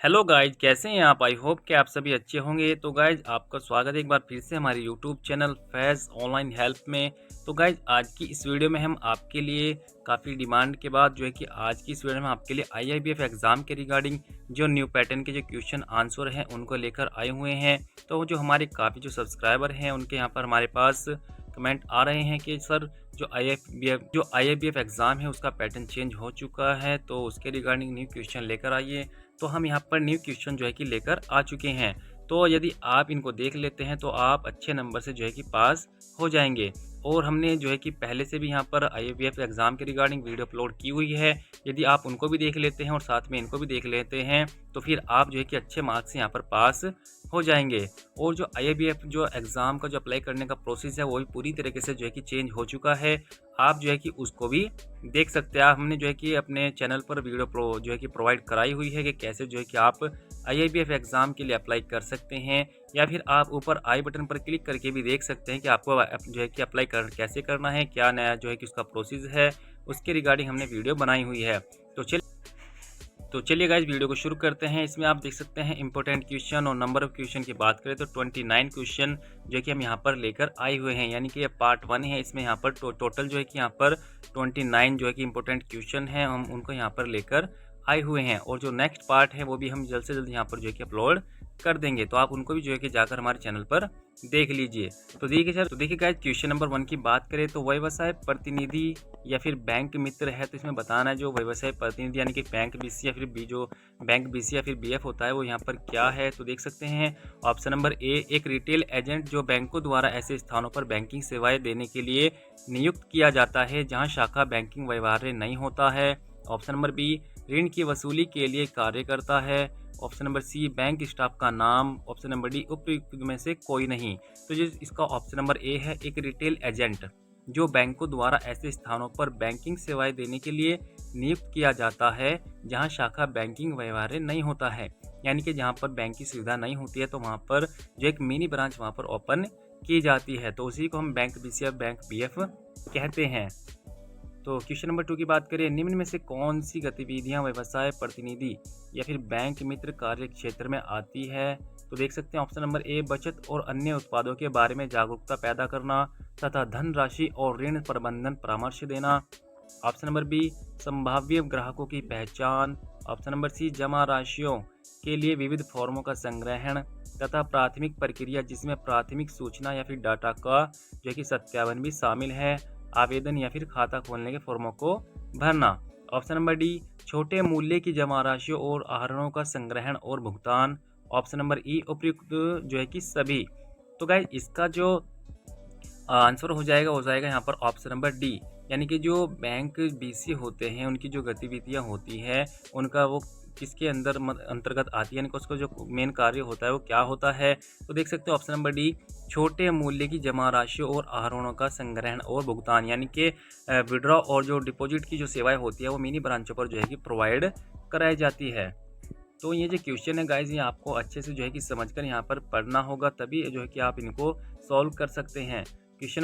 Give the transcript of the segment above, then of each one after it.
Hello guys, कैसे हैं आप? आई होप कि आप सभी अच्छे होंगे। तो गाइज, आपका स्वागत है एक बार फिर से हमारे यूट्यूब चैनल फैज़ ऑनलाइन हेल्प में। तो गाइज, आज की इस वीडियो में हम आपके लिए काफ़ी डिमांड के बाद जो है कि आज की इस वीडियो में आपके लिए आईआईबीएफ एग्ज़ाम के रिगार्डिंग जो न्यू पैटर्न के जो क्वेश्चन आंसर हैं उनको लेकर आए हुए हैं। तो जो हमारे काफ़ी जो सब्सक्राइबर हैं उनके यहाँ पर हमारे पास कमेंट आ रहे हैं कि सर जो आईआईबीएफ एग्ज़ाम है उसका पैटर्न चेंज हो चुका है, तो उसके रिगार्डिंग न्यू क्वेश्चन लेकर आइए। तो हम यहाँ पर न्यू क्वेश्चन जो है कि लेकर आ चुके हैं। तो यदि आप इनको देख लेते हैं तो आप अच्छे नंबर से जो है कि पास हो जाएंगे। और हमने जो है कि पहले से भी यहाँ पर आईआईबीएफ एग्ज़ाम के रिगार्डिंग वीडियो अपलोड की हुई है। यदि आप उनको भी देख लेते हैं और साथ में इनको भी देख लेते हैं तो फिर आप जो है कि अच्छे मार्क्स से यहाँ पर पास हो जाएंगे। और जो आईआईबीएफ जो एग्ज़ाम का जो अप्लाई करने का प्रोसेस है वो भी पूरी तरीके से जो है कि चेंज हो चुका है। आप जो है कि उसको भी देख सकते हैं। हमने जो है कि अपने चैनल पर वीडियो जो है कि प्रोवाइड कराई हुई है कि कैसे जो है कि आप आईआईबीएफ एग्ज़ाम के लिए अप्लाई कर सकते हैं, या फिर आप ऊपर आई बटन पर क्लिक करके भी देख सकते हैं कि आपको जो है कि अप्लाई कैसे करना है, क्या नया जो है कि उसका प्रोसेस है, उसके रिगार्डिंग हमने वीडियो बनाई हुई है। तो चलिए गाइज, वीडियो को शुरू करते हैं। इसमें आप देख सकते हैं इंपॉर्टेंट क्वेश्चन, और नंबर ऑफ क्वेश्चन की बात करें तो 29 क्वेश्चन जो कि हम यहाँ पर लेकर आए हुए हैं, यानी कि ये पार्ट 1 है। इसमें यहाँ पर टोटल जो है कि यहाँ पर 29 जो है कि इंपॉर्टेंट क्वेश्चन हैं, हम उनको यहाँ पर लेकर आए हुए हैं। और जो नेक्स्ट पार्ट है वो भी हम जल्द से जल्द यहाँ पर जो है कि अपलोड कर देंगे, तो आप उनको भी जो है कि जाकर हमारे चैनल पर देख लीजिए। तो देखिए गाइज, क्वेश्चन नंबर 1 की बात करें तो व्यवसाय प्रतिनिधि या फिर बैंक मित्र है, तो इसमें बताना है जो व्यवसाय प्रतिनिधि यानी कि बैंक बीसी या फिर बी जो बैंक बीसी या फिर बीएफ होता है वो यहाँ पर क्या है। तो देख सकते हैं ऑप्शन नंबर ए, एक रिटेल एजेंट जो बैंकों द्वारा ऐसे स्थानों पर बैंकिंग सेवाएं देने के लिए नियुक्त किया जाता है जहाँ शाखा बैंकिंग व्यवहार नहीं होता है। ऑप्शन नंबर बी, ऋण की वसूली के लिए कार्य करता है। Option number C, bank staff का नाम। ऑप्शन नंबर डी, उपयुक्त में से कोई नहीं। तो जो इसका ऑप्शन नंबर ए है, एक रिटेल एजेंट जो बैंकों द्वारा ऐसे स्थानों पर बैंकिंग सेवाएं देने के लिए नियुक्त किया जाता है जहां शाखा बैंकिंग व्यवहार नहीं होता है, यानी कि जहां पर बैंक की सुविधा नहीं होती है तो वहां पर जो एक मिनी ब्रांच वहां पर ओपन की जाती है, तो उसी को हम बैंक बीसी या बैंक बीएफ कहते हैं। तो क्वेश्चन नंबर 2 की बात करें, निम्न में से कौन सी गतिविधियां व्यवसाय प्रतिनिधि या फिर बैंक मित्र कार्य क्षेत्र में आती है। तो देख सकते हैं ऑप्शन नंबर ए, बचत और अन्य उत्पादों के बारे में जागरूकता पैदा करना तथा धनराशि और ऋण प्रबंधन परामर्श देना। ऑप्शन नंबर बी, संभाव्य ग्राहकों की पहचान। ऑप्शन नंबर सी, जमा राशियों के लिए विविध फॉर्मों का संग्रहण तथा प्राथमिक प्रक्रिया जिसमें प्राथमिक सूचना या फिर डाटा का जो कि सत्यापन भी शामिल है, आवेदन या फिर खाता खोलने के फॉर्मों को भरना। ऑप्शन नंबर डी, छोटे मूल्य की जमा राशियों और आहरणों का संग्रहण और भुगतान। ऑप्शन नंबर ई, उपयुक्त जो है कि सभी। तो गाइस, इसका जो आंसर हो जाएगा यहाँ पर ऑप्शन नंबर डी, यानी कि जो बैंक बीसी होते हैं उनकी जो गतिविधियाँ होती है उनका वो किसके अंतर्गत आती है, यानी कि उसका जो मेन कार्य होता है वो क्या होता है। तो देख सकते हो ऑप्शन नंबर डी, छोटे मूल्य की जमा राशियों और आहरणों का संग्रहण और भुगतान, यानी कि विड्रॉ और जो डिपॉजिट की जो सेवाएं होती है वो मिनी ब्रांचों पर जो है कि प्रोवाइड कराई जाती है। तो ये जो क्वेश्चन है गाइज, ये आपको अच्छे से जो है कि समझकर यहाँ पर पढ़ना होगा, तभी जो है कि आप इनको सॉल्व कर सकते हैं। क्वेश्चन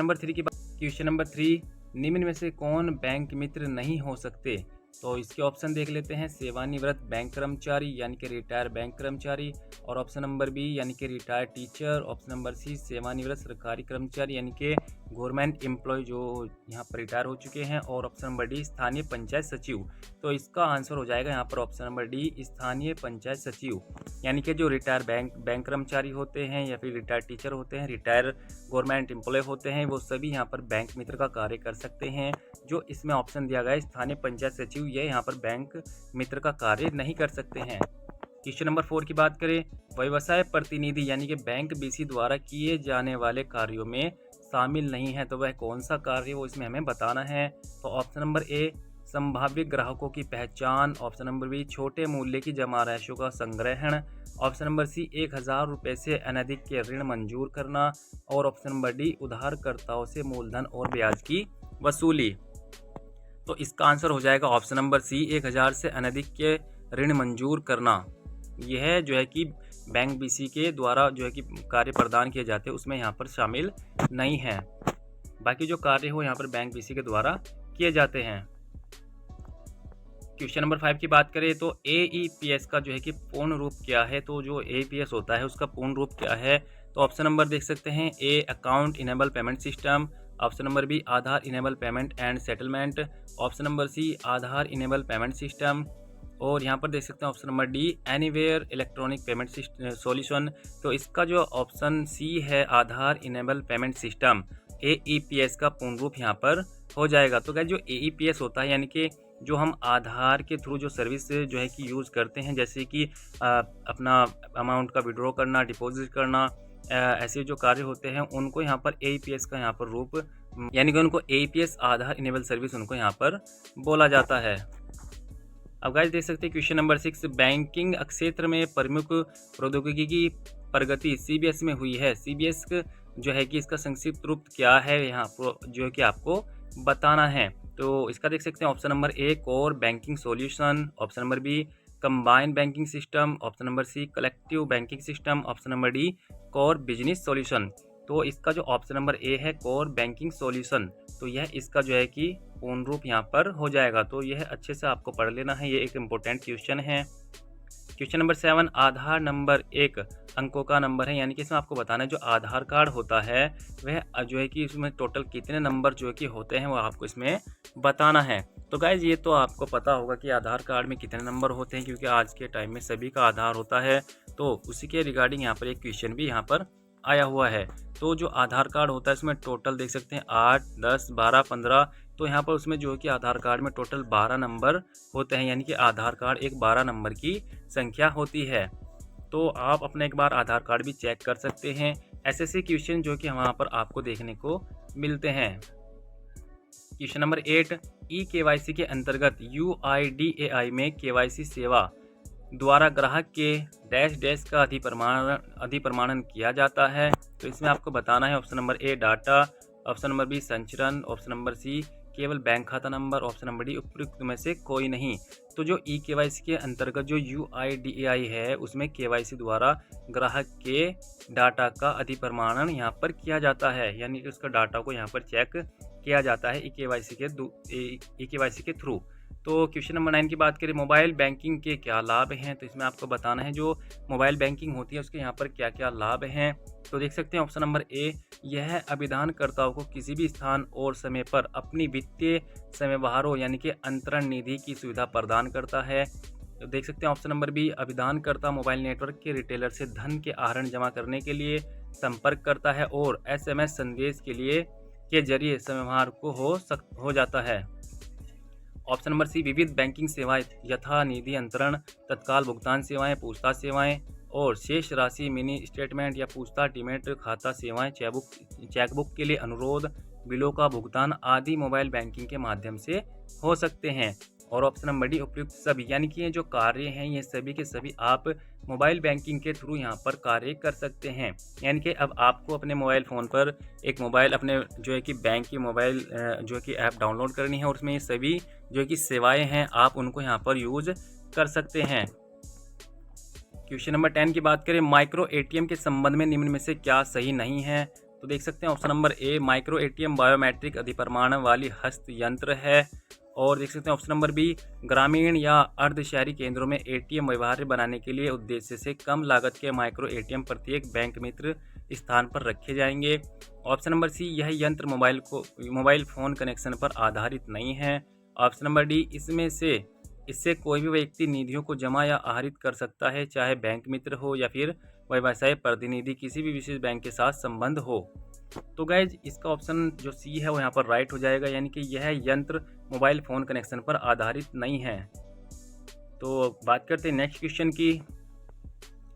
नंबर 3, निम्न में से कौन बैंक मित्र नहीं हो सकते। तो इसके ऑप्शन देख लेते हैं, सेवानिवृत्त बैंक कर्मचारी यानी कि रिटायर बैंक कर्मचारी, और ऑप्शन नंबर बी यानी कि retire teacher. Option number C, सेवानिवृत्त सरकारी कर्मचारी यानी कि गवर्नमेंट एम्प्लॉय जो यहाँ पर रिटायर हो चुके हैं, और ऑप्शन नंबर डी, स्थानीय पंचायत सचिव। तो इसका आंसर हो जाएगा यहाँ पर ऑप्शन नंबर डी, स्थानीय पंचायत सचिव, यानी कि जो रिटायर बैंक कर्मचारी होते हैं या फिर रिटायर टीचर होते हैं, रिटायर गवर्नमेंट एम्प्लॉय होते हैं, वो सभी यहाँ पर बैंक मित्र का कार्य कर सकते हैं। जो इसमें ऑप्शन दिया गया है स्थानीय पंचायत सचिव, ये यहाँ पर बैंक मित्र का कार्य नहीं कर सकते हैं। क्वेश्चन नंबर 4 की बात करें, व्यवसाय प्रतिनिधि यानी कि बैंक बीसी द्वारा किए जाने वाले कार्यों में शामिल नहीं है, तो वह कौन सा कार्य वो इसमें हमें बताना है। तो ऑप्शन नंबर ए, संभावित ग्राहकों की पहचान। ऑप्शन नंबर बी, छोटे मूल्य की जमा राशियों का संग्रहण। ऑप्शन नंबर सी, 1000 रुपये से अनधिक के ऋण मंजूर करना, और ऑप्शन नंबर डी, उधारकर्ताओं से मूलधन और ब्याज की वसूली। तो इसका आंसर हो जाएगा ऑप्शन नंबर सी, 1000 से अनधिक के ऋण मंजूर करना। यह जो है कि बैंक बीसी के द्वारा जो है कि कार्य प्रदान किए जाते हैं उसमें यहाँ पर शामिल नहीं है, बाकी जो कार्य हो यहाँ पर बैंक बीसी के द्वारा किए जाते हैं। क्वेश्चन नंबर 5 की बात करें तो AEPS का जो है कि पूर्ण रूप क्या है। तो जो AEPS होता है उसका पूर्ण रूप क्या है। तो ऑप्शन नंबर देख सकते हैं, A account enable payment system, option number B Aadhaar enable payment and settlement, option number C Aadhaar enable payment system, और यहाँ पर देख सकते हैं option number D anywhere electronic payment solution. तो इसका जो ऑप्शन सी है Aadhaar enable payment system AEPS का पूर्ण रूप यहाँ पर हो जाएगा। तो क्या जो AEPS होता है यानी कि जो हम आधार के थ्रू जो सर्विस जो है कि यूज़ करते हैं, जैसे कि अपना अमाउंट का विड्रॉ करना, डिपॉजिट करना, ऐसे जो कार्य होते हैं उनको यहाँ पर AEPS का यहाँ पर रूप यानी कि उनको AEPS आधार इनेबल सर्विस उनको यहाँ पर बोला जाता है। अब गाइस देख सकते हैं क्वेश्चन नंबर 6, बैंकिंग क्षेत्र में प्रमुख प्रौद्योगिकी की प्रगति CBS में हुई है। CBS जो है कि इसका संक्षिप्त रूप क्या है यहाँ पर जो है कि आपको बताना है। तो इसका देख सकते हैं option number A core banking solution, option number B combined banking system, option number C collective banking system, option number D core business solution. तो इसका जो ऑप्शन नंबर ए है कोर बैंकिंग सॉल्यूशन, तो यह इसका जो है कि पूर्ण रूप यहाँ पर हो जाएगा। तो यह अच्छे से आपको पढ़ लेना है, ये एक इम्पोर्टेंट क्वेश्चन है। क्वेश्चन नंबर 7, आधार नंबर 1 अंकों का नंबर है, यानी कि इसमें आपको बताना है जो आधार कार्ड होता है वह जो है कि इसमें टोटल कितने नंबर जो है कि होते हैं वो आपको इसमें बताना है। तो गाइज ये तो आपको पता होगा कि आधार कार्ड में कितने नंबर होते हैं, क्योंकि आज के टाइम में सभी का आधार होता है। तो उसी के रिगार्डिंग यहाँ पर एक क्वेश्चन भी यहाँ पर आया हुआ है। तो जो आधार कार्ड होता है इसमें टोटल देख सकते हैं 8, 10, 12, 15। तो यहाँ पर उसमें जो है कि आधार कार्ड में टोटल 12 नंबर होते हैं, यानी कि आधार कार्ड एक 12 नंबर की संख्या होती है। तो आप अपना एक बार आधार कार्ड भी चेक कर सकते हैं। ऐसे क्वेश्चन जो कि वहाँ पर आपको देखने को मिलते हैं। क्वेश्चन नंबर 8, eKYC के अंतर्गत UIDAI में KYC सेवा द्वारा ग्राहक के डैश डैश का अधिप्रमाणन किया जाता है। तो इसमें आपको बताना है option number A data, option number B संचरण, ऑप्शन नंबर सी केवल बैंक खाता नंबर, ऑप्शन नंबर डी उपयुक्त में से कोई नहीं। तो जो eKYC के अंतर्गत जो UIDAI है उसमें KYC द्वारा ग्राहक के डाटा का अधिप्रमाणन यहाँ पर किया जाता है, यानी कि उसका डाटा को यहाँ पर चेक किया जाता है eKYC के थ्रू। तो क्वेश्चन नंबर 9 की बात करें, मोबाइल बैंकिंग के क्या लाभ हैं। तो इसमें आपको बताना है जो मोबाइल बैंकिंग होती है उसके यहाँ पर क्या क्या लाभ हैं। तो देख सकते हैं ऑप्शन नंबर ए, यह अभिधानकर्ताओं को किसी भी स्थान और समय पर अपनी वित्तीय समयवहारों यानी कि अंतरण निधि की सुविधा प्रदान करता है। तो देख सकते हैं ऑप्शन नंबर बी, अभिधानकर्ता मोबाइल नेटवर्क के रिटेलर से धन के आहरण जमा करने के लिए संपर्क करता है और SMS संदेश के जरिए समयवहार को हो जाता है। ऑप्शन नंबर सी, विविध बैंकिंग सेवाएं यथा निधि अंतरण, तत्काल भुगतान सेवाएं, पूछताछ सेवाएं और शेष राशि मिनी स्टेटमेंट या पूछताछ डीमैट खाता सेवाएं, चेकबुक के लिए अनुरोध, बिलों का भुगतान आदि मोबाइल बैंकिंग के माध्यम से हो सकते हैं। और ऑप्शन नंबर डी उपयुक्त सभी, यानी कि ये जो कार्य हैं ये सभी के सभी आप मोबाइल बैंकिंग के थ्रू यहाँ पर कार्य कर सकते हैं। यानी कि अब आपको अपने मोबाइल फ़ोन पर एक मोबाइल अपने जो है कि बैंक की मोबाइल जो है कि ऐप डाउनलोड करनी है और उसमें ये सभी जो है कि सेवाएं हैं आप उनको यहाँ पर यूज़ कर सकते हैं। क्वेश्चन नंबर 10 की बात करें, माइक्रो ATM के संबंध में निम्न में से क्या सही नहीं है। तो देख सकते हैं option number A, micro ATM biometric अधिप्रमाणन वाली हस्त यंत्र है। और देख सकते हैं ऑप्शन नंबर बी, ग्रामीण या अर्ध शहरी केंद्रों में ATM व्यवहार्य बनाने के लिए उद्देश्य से कम लागत के माइक्रो ATM प्रत्येक बैंक मित्र स्थान पर रखे जाएंगे। ऑप्शन नंबर सी, यह यंत्र मोबाइल फ़ोन कनेक्शन पर आधारित नहीं है। ऑप्शन नंबर डी, इससे कोई भी व्यक्ति निधियों को जमा या आहरित कर सकता है, चाहे बैंक मित्र हो या फिर व्यवसाय प्रतिनिधि किसी भी विशेष बैंक के साथ संबंध हो। तो गाइज इसका ऑप्शन जो सी है वो यहाँ पर राइट हो जाएगा, यानी कि यह यंत्र मोबाइल फ़ोन कनेक्शन पर आधारित नहीं है। तो बात करते हैं नेक्स्ट क्वेश्चन की।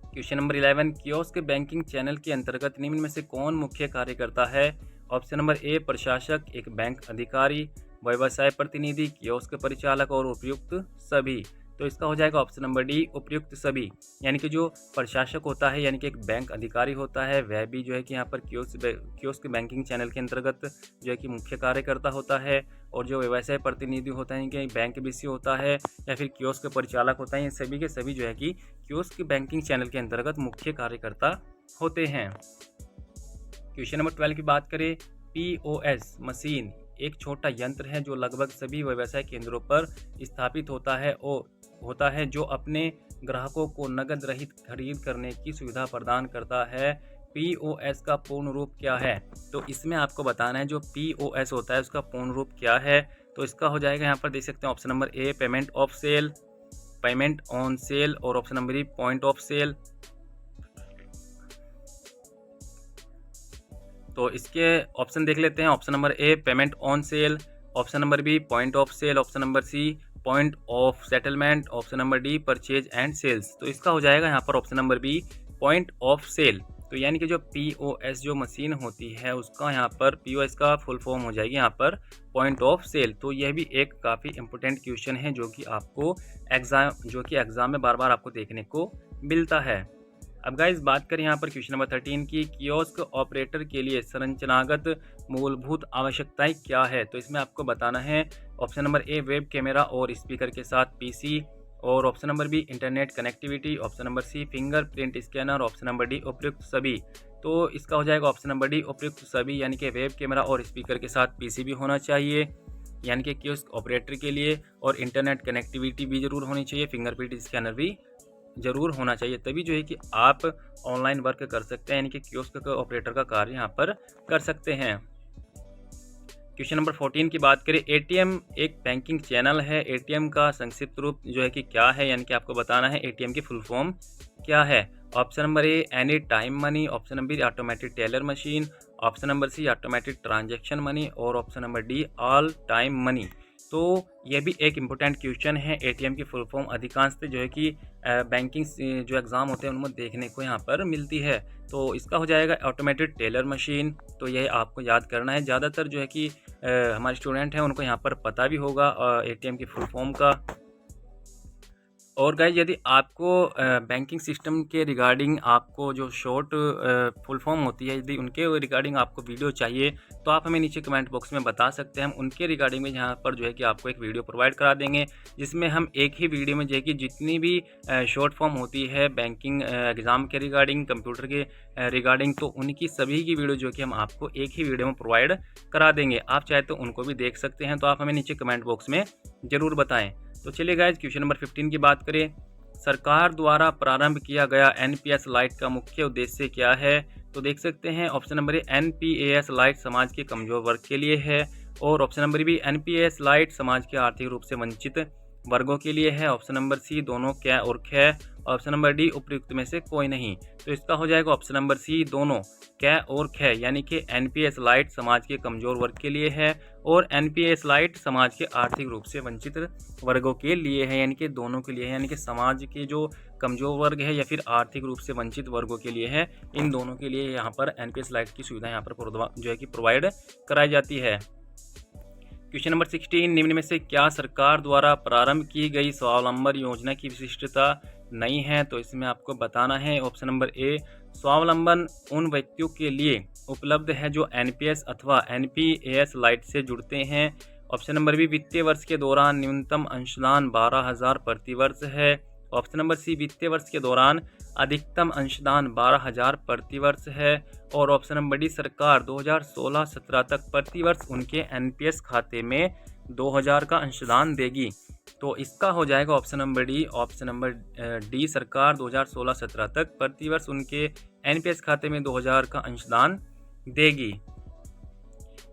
Question number 11, kiosk banking channel के अंतर्गत निम्न में से कौन मुख्य कार्य करता है। ऑप्शन नंबर ए, प्रशासक, एक बैंक अधिकारी, व्यवसाय प्रतिनिधि, कियोस्क परिचालक और उपयुक्त सभी। तो इसका हो जाएगा ऑप्शन नंबर डी, उपयुक्त सभी। यानी कि जो प्रशासक होता है यानी कि एक बैंक अधिकारी होता है वह भी जो है कि यहाँ पर कियोस्क बैंकिंग चैनल के अंतर्गत जो है कि मुख्य कार्यकर्ता होता है। और जो व्यवसाय प्रतिनिधि होता है कि बैंक BC होता है या फिर कियोस्क परिचालक होता है, ये सभी के सभी जो है कि कियोस्क बैंकिंग चैनल के अंतर्गत मुख्य कार्यकर्ता होते हैं। क्वेश्चन नंबर 12 की बात करें, POS मशीन एक छोटा यंत्र है जो लगभग सभी व्यवसाय केंद्रों पर स्थापित होता है जो अपने ग्राहकों को नकद रहित खरीद करने की सुविधा प्रदान करता है। पीओएस का पूर्ण रूप क्या है? तो इसमें आपको बताना है जो पीओएस होता है उसका पूर्ण रूप क्या है। तो इसका हो जाएगा, यहाँ पर देख सकते हैं option number A payment on sale और option number B point of sale. तो इसके ऑप्शन देख लेते हैं। Option number A payment on sale, option number B point of sale, option number C point of settlement, option number D purchase and sales. तो इसका हो जाएगा यहाँ पर option number B point of sale. तो यानी कि जो पीओएस जो मशीन होती है उसका यहाँ पर पीओएस का फुल फॉर्म हो जाएगी यहाँ पर पॉइंट ऑफ सेल। तो यह भी एक काफ़ी इंपॉर्टेंट क्वेश्चन है जो कि आपको एग्जाम में बार बार आपको देखने को मिलता है। अब गाइस बात करें यहाँ पर क्वेश्चन नंबर 13 की, कियोस्क ऑपरेटर के लिए संरचनागत मूलभूत आवश्यकताएं क्या है? तो इसमें आपको बताना है option number A web camera और स्पीकर के साथ पीसी, और option number B internet connectivity, option number C fingerprint scanner, option number D उपयुक्त सभी। तो इसका हो जाएगा ऑप्शन नंबर डी उपयुक्त सभी, यानी कि वेब कैमरा और स्पीकर के साथ पीसी भी होना चाहिए यानी कि कियोस्क ऑपरेटर के लिए, और इंटरनेट कनेक्टिविटी भी जरूर होनी चाहिए, फिंगरप्रिंट स्कैनर भी जरूर होना चाहिए। तभी जो है कि आप ऑनलाइन वर्क कर सकते हैं, यानी कि कियोस्क ऑपरेटर का कार्य यहाँ पर कर सकते हैं। क्वेश्चन नंबर 14 की बात करें, एटीएम एक बैंकिंग चैनल है, एटीएम का संक्षिप्त रूप जो है कि क्या है, यानी कि आपको बताना है एटीएम की फुल फॉर्म क्या है। Option number A any time money, option number B automatic teller machine, option number C automatic transaction money, और option number D all time money. तो यह भी एक इम्पोर्टेंट क्वेश्चन है। एटीएम की फुल फॉर्म अधिकांशतः जो है कि बैंकिंग जो एग्ज़ाम होते हैं उनमें देखने को यहाँ पर मिलती है। तो इसका हो जाएगा ऑटोमेटेड टेलर मशीन। तो यह आपको याद करना है। ज़्यादातर जो है कि हमारे स्टूडेंट हैं उनको यहाँ पर पता भी होगा एटीएम की फुल फॉर्म का। और गाइस यदि आपको बैंकिंग सिस्टम के रिगार्डिंग आपको जो शॉर्ट फुल फॉर्म होती है, यदि उनके रिगार्डिंग आपको वीडियो चाहिए तो आप हमें नीचे कमेंट बॉक्स में बता सकते हैं। हम उनके रिगार्डिंग में यहाँ पर जो है कि आपको एक वीडियो प्रोवाइड करा देंगे, जिसमें हम एक ही वीडियो में जो है कि जितनी भी शॉर्ट फॉर्म होती है बैंकिंग एग्ज़ाम के रिगार्डिंग, कंप्यूटर के रिगार्डिंग, तो उनकी सभी की वीडियो जो कि हम आपको एक ही वीडियो में प्रोवाइड करा देंगे। आप चाहे तो उनको भी देख सकते हैं। तो आप हमें नीचे कमेंट बॉक्स में ज़रूर बताएँ। तो चलिए गाइज क्वेश्चन नंबर 15 की बात करें, सरकार द्वारा प्रारंभ किया गया एनपीएस लाइट का मुख्य उद्देश्य क्या है? तो देख सकते हैं option number A NPS lite समाज के कमजोर वर्ग के लिए है, और option number B NPS lite समाज के आर्थिक रूप से वंचित वर्गों के लिए है, ऑप्शन नंबर सी दोनों कै और खे, ऑप्शन नंबर डी उपयुक्त में से कोई नहीं। तो इसका हो जाएगा ऑप्शन नंबर सी दोनों कै और खे, यानी कि एनपीएस लाइट समाज के कमजोर वर्ग के लिए है और एनपीएस लाइट समाज के आर्थिक रूप से वंचित वर्गों के लिए है, यानी कि दोनों के लिए है, यानी कि समाज के जो कमजोर वर्ग है या फिर आर्थिक रूप से वंचित वर्गों के लिए है, इन दोनों के लिए यहाँ पर एनपीएस लाइट की सुविधा यहाँ पर जो है कि प्रोवाइड कराई जाती है। क्वेश्चन नंबर 16, निम्न में से क्या सरकार द्वारा प्रारंभ की गई स्वावलंबन योजना की विशिष्टता नहीं है? तो इसमें आपको बताना है ऑप्शन नंबर ए स्वावलंबन उन व्यक्तियों के लिए उपलब्ध है जो एनपीएस अथवा एनपीएस लाइट से जुड़ते हैं, ऑप्शन नंबर बी वित्तीय वर्ष के दौरान न्यूनतम अंशदान 12,000 प्रति वर्ष है, ऑप्शन नंबर सी वित्तीय वर्ष के दौरान अधिकतम अंशदान 12,000 प्रति वर्ष है, और ऑप्शन नंबर डी सरकार 2016-17 तक प्रति वर्ष उनके एनपीएस खाते में 2,000 का अंशदान देगी। तो इसका हो जाएगा ऑप्शन नंबर डी सरकार 2016-17 तक प्रति वर्ष उनके एनपीएस खाते में 2,000 का अंशदान देगी।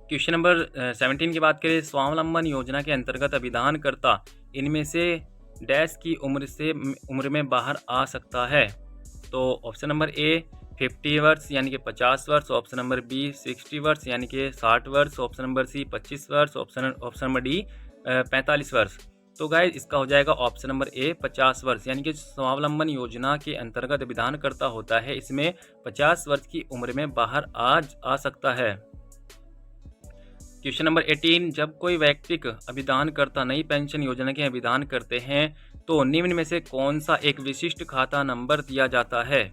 क्वेश्चन नंबर 17 की बात करें, स्वावलंबन योजना के अंतर्गत अभिदानकर्ता इनमें से डैश की उम्र में बाहर आ सकता है? तो ऑप्शन नंबर ए 50 वर्ष यानी कि 50 वर्ष, ऑप्शन नंबर बी 60 वर्ष यानी कि 60 वर्ष, ऑप्शन नंबर सी 25 वर्ष, ऑप्शन नंबर डी 45 वर्ष। तो गाइस इसका हो जाएगा ऑप्शन नंबर ए 50 वर्ष, यानी कि स्वावलंबन योजना के अंतर्गत अभिदानकर्ता होता है, इसमें 50 वर्ष की उम्र में बाहर आ सकता है। क्वेश्चन नंबर 18, जब कोई व्यक्तिक अभिदानकर्ता नई पेंशन योजना के अभिदान करते हैं तो निम्न में से कौन सा एक विशिष्ट खाता नंबर दिया जाता है?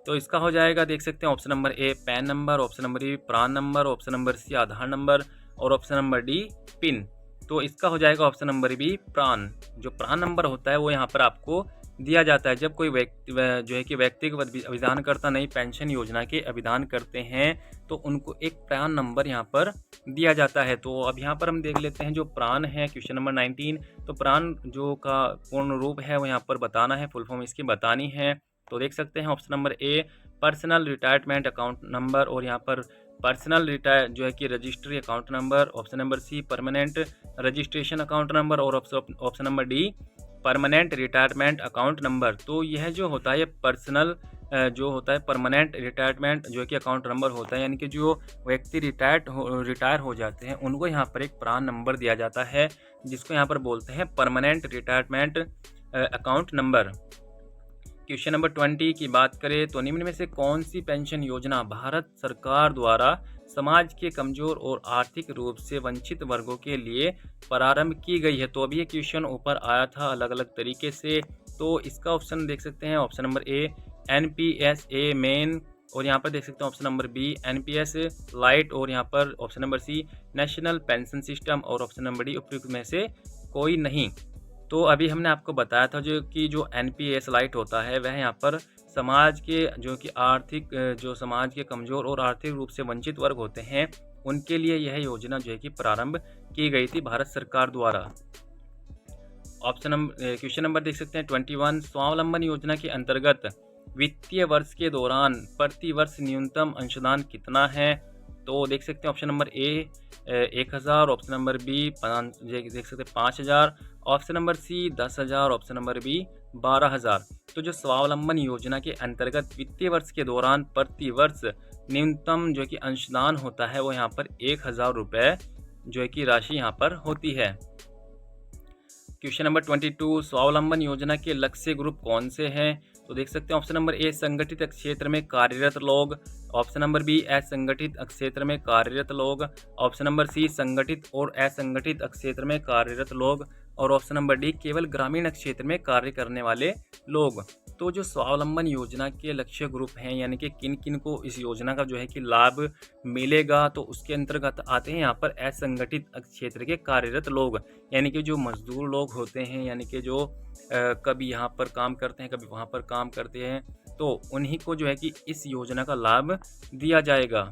तो इसका हो जाएगा देख सकते हैं option number A PAN number, option number B PRAN number, option number C Aadhaar number, और ऑप्शन नंबर डी पिन। तो इसका हो जाएगा ऑप्शन नंबर बी प्रान। जो प्रान नंबर होता है वो यहाँ पर आपको दिया जाता है जब कोई व्यक्ति जो है कि व्यक्तिगत अभिदानकर्ता नई पेंशन योजना के अभिदान करते हैं तो उनको एक प्रान नंबर यहाँ पर दिया जाता है। तो अब यहाँ पर हम देख लेते हैं जो प्रान है क्वेश्चन नंबर 19। तो प्रान जो का पूर्ण रूप है वो यहाँ पर बताना है, फुल फॉर्म इसकी बतानी है। तो देख सकते हैं option number A personal retirement account number, और यहाँ पर पर्सनल रिटायर जो है कि registry account number. Option number C permanent registration account number, और option number D permanent retirement account number. तो यह जो होता है ये पर्सनल जो होता है परमानेंट रिटायरमेंट जो कि अकाउंट नंबर होता है, यानी कि जो व्यक्ति रिटायर हो जाते हैं उनको यहाँ पर एक प्रान नंबर दिया जाता है जिसको यहाँ पर बोलते हैं permanent retirement account number. Question number 20 की बात करें तो निम्न में से कौन सी पेंशन योजना भारत सरकार द्वारा समाज के कमजोर और आर्थिक रूप से वंचित वर्गों के लिए प्रारंभ की गई है। तो अभी ये क्वेश्चन ऊपर आया था अलग अलग तरीके से, तो इसका ऑप्शन देख सकते हैं ऑप्शन नंबर ए NPS-A मेन, और यहाँ पर देख सकते हैं option number B NPS lite, और यहाँ पर option number C national pension system, और ऑप्शन नंबर डी उपयुक्त में से कोई नहीं। तो अभी हमने आपको बताया था जो NPS लाइट होता है वह यहाँ पर समाज के जो कि आर्थिक जो समाज के कमज़ोर और आर्थिक रूप से वंचित वर्ग होते हैं उनके लिए यह योजना जो है कि प्रारंभ की गई थी भारत सरकार द्वारा। क्वेश्चन नंबर देख सकते हैं 21। स्वावलंबन योजना के अंतर्गत वित्तीय वर्ष के दौरान प्रति वर्ष न्यूनतम अंशदान कितना है? तो देख सकते हैं option number A 1000, option number B देख सकते हैं 5000, option number C 10,000, option number B 12,000। तो जो स्वावलंबन योजना के अंतर्गत वित्तीय वर्ष के दौरान प्रति वर्ष न्यूनतम जो कि अंशदान होता है वो यहाँ पर 1,000 रुपये जो है कि राशि यहाँ पर होती है। Question number 22। स्वावलंबन योजना के लक्ष्य ग्रुप कौन से हैं? तो देख सकते हैं ऑप्शन नंबर ए संगठित क्षेत्र में कार्यरत लोग, ऑप्शन नंबर बी असंगठित क्षेत्र में कार्यरत लोग, ऑप्शन नंबर सी संगठित और असंगठित क्षेत्र में कार्यरत लोग, और ऑप्शन नंबर डी केवल ग्रामीण क्षेत्र में कार्य करने वाले लोग। तो जो स्वावलंबन योजना के लक्ष्य ग्रुप हैं यानी कि किन किन को इस योजना का जो है कि लाभ मिलेगा, तो उसके अंतर्गत आते हैं यहाँ पर असंगठित क्षेत्र के कार्यरत लोग, यानी कि जो मजदूर लोग होते हैं, यानी कि जो कभी यहाँ पर काम करते हैं कभी वहाँ पर काम करते हैं, तो उन्हीं को जो है कि इस योजना का लाभ दिया जाएगा।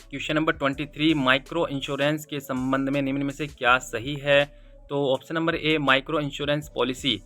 Question number 23। माइक्रो इंश्योरेंस के संबंध में निम्न में से क्या सही है? तो option number A micro insurance policy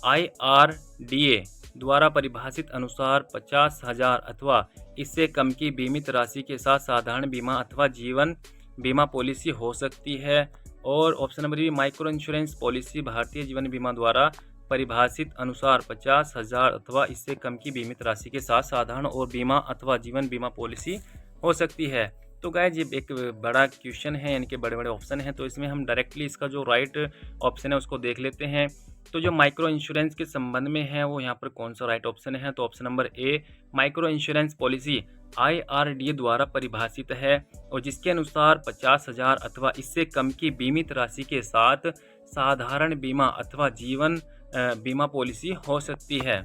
IRDA द्वारा परिभाषित अनुसार 50,000 अथवा इससे कम की बीमित राशि के साथ साधारण बीमा अथवा जीवन बीमा पॉलिसी हो सकती है, और option number B micro insurance policy भारतीय जीवन बीमा द्वारा परिभाषित अनुसार 50,000 अथवा इससे कम की बीमित राशि के साथ साधारण और बीमा अथवा जीवन बीमा पॉलिसी हो सकती है। तो गाइस ये एक बड़ा क्वेश्चन है, यानी कि बड़े बड़े ऑप्शन हैं, तो इसमें हम डायरेक्टली इसका जो राइट ऑप्शन है उसको देख लेते हैं। तो जो माइक्रो इंश्योरेंस के संबंध में है वो यहाँ पर कौन सा राइट ऑप्शन है? तो option number A micro insurance policy IRDA द्वारा परिभाषित है, और जिसके अनुसार 50,000 अथवा इससे कम की बीमित राशि के साथ साधारण बीमा अथवा जीवन बीमा पॉलिसी हो सकती है।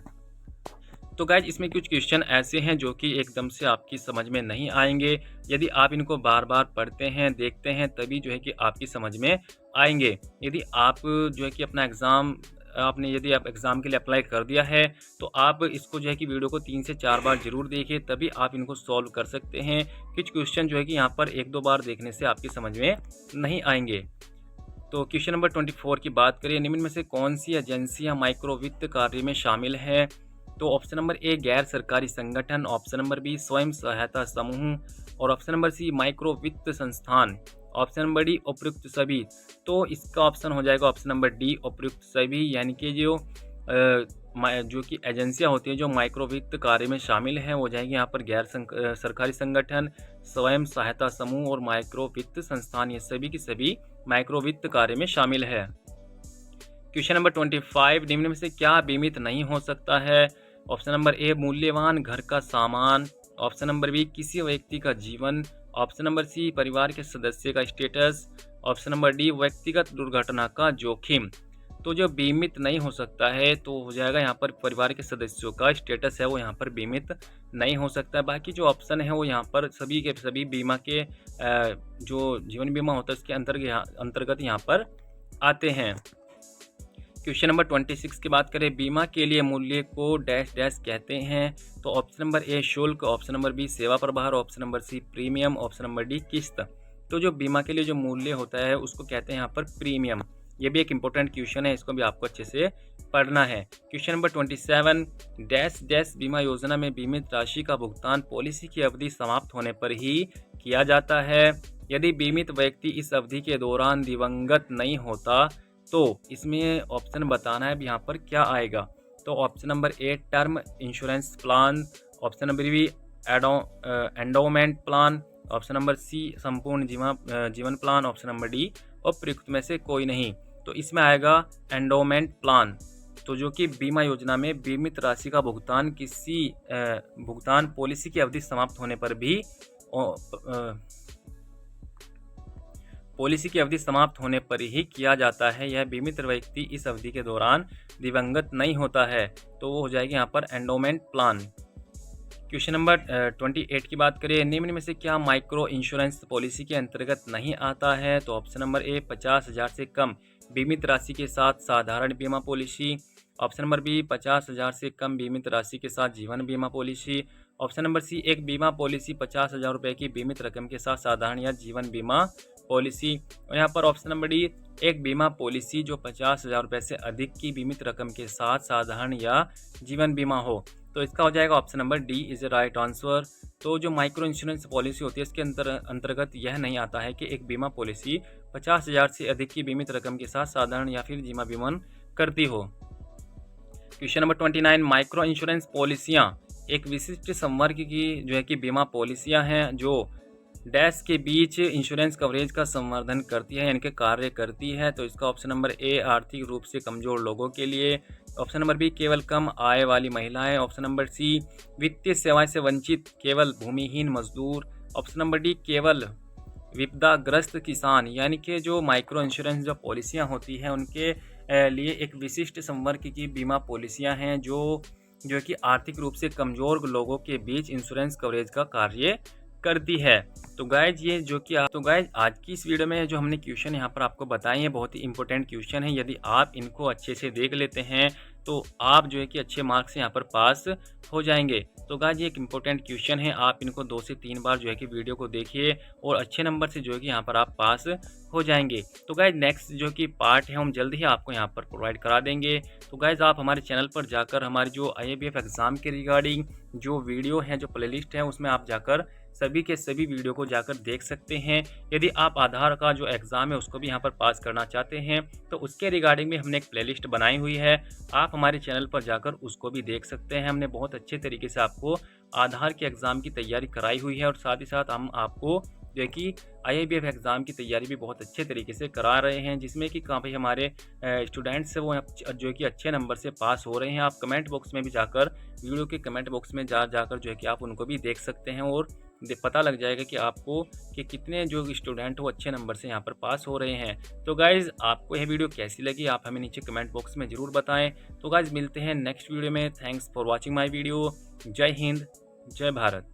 तो गाइज इसमें कुछ क्वेश्चन ऐसे हैं जो कि एकदम से आपकी समझ में नहीं आएंगे, यदि आप इनको बार बार पढ़ते हैं देखते हैं तभी जो है कि आपकी समझ में आएंगे। यदि आप जो है कि अपना एग्ज़ाम यदि आप एग्ज़ाम के लिए अप्लाई कर दिया है तो आप इसको जो है कि वीडियो को 3 से 4 बार ज़रूर देखिए, तभी आप इनको सॉल्व कर सकते हैं। कुछ क्वेश्चन जो है कि यहाँ पर 1-2 बार देखने से आपकी समझ में नहीं आएंगे। तो क्वेश्चन नंबर 24 की बात करें, निम्न में से कौन सी एजेंसियाँ माइक्रो वित्त कार्य में शामिल है? तो ऑप्शन नंबर ए गैर सरकारी संगठन, ऑप्शन नंबर बी स्वयं सहायता समूह, और ऑप्शन नंबर सी माइक्रो वित्त संस्थान, ऑप्शन नंबर डी उपयुक्त सभी। तो इसका ऑप्शन हो जाएगा ऑप्शन नंबर डी उपयुक्त सभी, यानी कि जो कि एजेंसियां होती हैं जो माइक्रो वित्त कार्य में शामिल हैं वो जाएगी यहाँ पर गैर सरकारी संगठन, स्वयं सहायता समूह और माइक्रो वित्त संस्थान, ये सभी की सभी माइक्रो वित्त कार्य में शामिल है। क्वेश्चन नंबर 25, निम्न में से क्या बीमित नहीं हो सकता है? ऑप्शन नंबर ए मूल्यवान घर का सामान, ऑप्शन नंबर बी किसी व्यक्ति का जीवन, ऑप्शन नंबर सी परिवार के सदस्य का स्टेटस, ऑप्शन नंबर डी व्यक्तिगत दुर्घटना का जोखिम। तो जो बीमित नहीं हो सकता है तो हो जाएगा यहाँ पर परिवार के सदस्यों का स्टेटस है वो यहाँ पर बीमित नहीं हो सकता है। बाकी जो ऑप्शन है वो यहाँ पर सभी के सभी बीमा के जो जीवन बीमा होता है उसके अंतर्गत यहाँ पर आते हैं। क्वेश्चन नंबर 26 की बात करें, बीमा के लिए मूल्य को डैश डैश कहते हैं। तो ऑप्शन नंबर ए शुल्क, ऑप्शन नंबर बी सेवा प्रभार, option number C premium, option number D किस्त। तो जो बीमा के लिए जो मूल्य होता है उसको कहते हैं यहाँ पर प्रीमियम। ये भी एक इंपॉर्टेंट क्वेश्चन है, इसको भी आपको अच्छे से पढ़ना है। क्वेश्चन नंबर 27, डैश डैश बीमा योजना में बीमित राशि का भुगतान पॉलिसी की अवधि समाप्त होने पर ही किया जाता है। यदि बीमित व्यक्ति इस अवधि के दौरान दिवंगत नहीं होता तो इसमें ऑप्शन बताना है यहाँ पर क्या आएगा। तो option number A term insurance plan, option number B endowment plan, option number C संपूर्ण जीवन प्लान, ऑप्शन नंबर डी उपयुक्त में से कोई नहीं। तो इसमें आएगा एंडोमेंट प्लान। तो जो कि बीमा योजना में बीमित राशि का भुगतान भुगतान पॉलिसी की अवधि समाप्त होने पर भी पॉलिसी की अवधि समाप्त होने पर ही किया जाता है। यह बीमित व्यक्ति इस अवधि के दौरान दिवंगत नहीं होता है, तो वो हो जाएगी यहाँ पर एंडोमेंट प्लान। क्वेश्चन नंबर 28 की बात करें, निम्न में से क्या माइक्रो इंश्योरेंस पॉलिसी के अंतर्गत नहीं आता है। तो ऑप्शन नंबर ए 50,000 से कम बीमित राशि के साथ साधारण बीमा पॉलिसी, ऑप्शन नंबर बी 50,000 से कम बीमित राशि के साथ जीवन बीमा पॉलिसी, ऑप्शन नंबर सी एक बीमा पॉलिसी 50,000 रुपये की बीमित रकम के साथ साधारण या जीवन बीमा पॉलिसी, और यहाँ पर ऑप्शन नंबर डी एक बीमा पॉलिसी जो 50,000 रुपये से अधिक की बीमित रकम के साथ साधारण या जीवन बीमा हो। तो इसका हो जाएगा option number D is a right answer. तो जो माइक्रो इंश्योरेंस पॉलिसी होती है इसके अंतर्गत यह नहीं आता है कि एक बीमा पॉलिसी 50,000 से अधिक की बीमित रकम के साथ साधारण या फिर जीवन बीमा करती हो। क्वेश्चन नंबर 29, माइक्रो इंश्योरेंस पॉलिसियाँ एक विशिष्ट संवर्ग की जो है कि बीमा पॉलिसियाँ हैं जो डैश के बीच इंश्योरेंस कवरेज का संवर्धन करती है, यानी कि कार्य करती है। तो इसका ऑप्शन नंबर ए आर्थिक रूप से कमजोर लोगों के लिए, ऑप्शन नंबर बी केवल कम आय वाली महिलाएं, ऑप्शन नंबर सी वित्तीय सेवाएं से वंचित केवल भूमिहीन मजदूर, ऑप्शन नंबर डी केवल विपदाग्रस्त किसान। यानी कि जो माइक्रो इंश्योरेंस जो पॉलिसियाँ होती हैं उनके लिए एक विशिष्ट संवर्ग की बीमा पॉलिसियाँ हैं जो कि आर्थिक रूप से कमजोर लोगों के बीच इंश्योरेंस कवरेज का कार्य करती है। तो गाइज ये जो कि आज की इस वीडियो में जो हमने क्वेश्चन यहाँ पर आपको बताए हैं बहुत ही इंपॉर्टेंट क्वेश्चन है। यदि आप इनको अच्छे से देख लेते हैं तो आप जो है कि अच्छे मार्क्स से यहाँ पर पास हो जाएंगे। तो गाइज ये एक इम्पोर्टेंट क्वेश्चन है, आप इनको 2 से 3 बार जो है कि वीडियो को देखिए और अच्छे नंबर से जो है कि यहाँ पर आप पास हो जाएंगे। तो गाइज नेक्स्ट जो कि पार्ट है हम जल्द ही आपको यहाँ पर प्रोवाइड करा देंगे। तो गाइज आप हमारे चैनल पर जाकर हमारी जो IABF एग्ज़ाम के रिगार्डिंग जो वीडियो है जो प्लेलिस्ट है उसमें आप जाकर सभी के सभी वीडियो को जाकर देख सकते हैं। यदि आप आधार का जो एग्ज़ाम है उसको भी यहाँ पर पास करना चाहते हैं तो उसके रिगार्डिंग भी हमने एक प्लेलिस्ट बनाई हुई है, आप हमारे चैनल पर जाकर उसको भी देख सकते हैं। हमने बहुत अच्छे तरीके से आपको आधार के एग्ज़ाम की तैयारी कराई हुई है और साथ ही साथ हम आपको जो कि IABF एग्ज़ाम की तैयारी भी बहुत अच्छे तरीके से करा रहे हैं, जिसमें कि काफ़ी हमारे स्टूडेंट्स वो जो कि अच्छे नंबर से पास हो रहे हैं। आप कमेंट बॉक्स में भी जाकर वीडियो के कमेंट बॉक्स में जाकर जो है कि आप उनको भी देख सकते हैं और पता लग जाएगा कि आपको कि कितने जो स्टूडेंट वो अच्छे नंबर से यहाँ पर पास हो रहे हैं। तो गाइज़ आपको यह वीडियो कैसी लगी आप हमें नीचे कमेंट बॉक्स में ज़रूर बताएं। तो गाइज़ मिलते हैं नेक्स्ट वीडियो में। Thanks for watching my video. जय हिंद, जय भारत।